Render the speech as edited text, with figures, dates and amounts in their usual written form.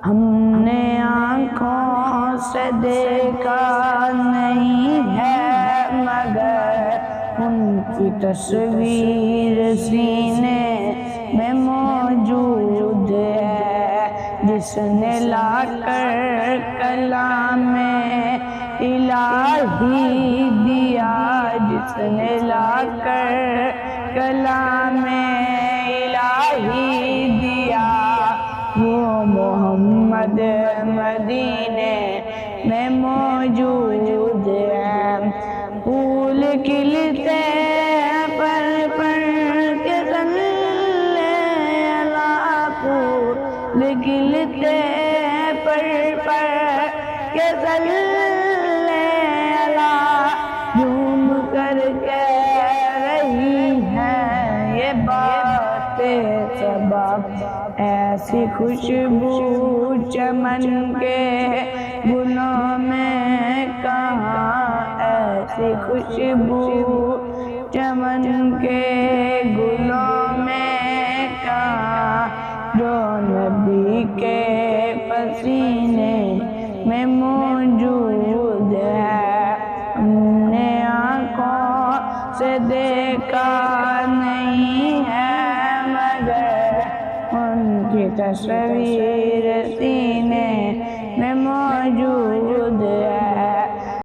ہم نے آنکھوں سے دیکھا نہیں ہے مگر ان کی تصویر سینے میں موجود ہے، جس نے لا کر کلام الہی دیا، جس نے لا کر کلام الہی دیا، وہ محمد مدینے میں موجود ہے۔ پھول کھلتے پر کے صلی اللہ، پھول کھلتے پر کے صلی اللہ، جھوم کر کہہ رہی ہیں یہ باتیں صبا، ایسی خوشبو چمن کے گلوں میں کہاں، ایسی خوشبو چمن کے گلوں میں کہاں، جو نبی کے پسینے میں موجود ہے۔ ہم نے آنکھوں سے دیکھا نہیں ہے مگر ان کی تصویر سینے میں موجود ہے۔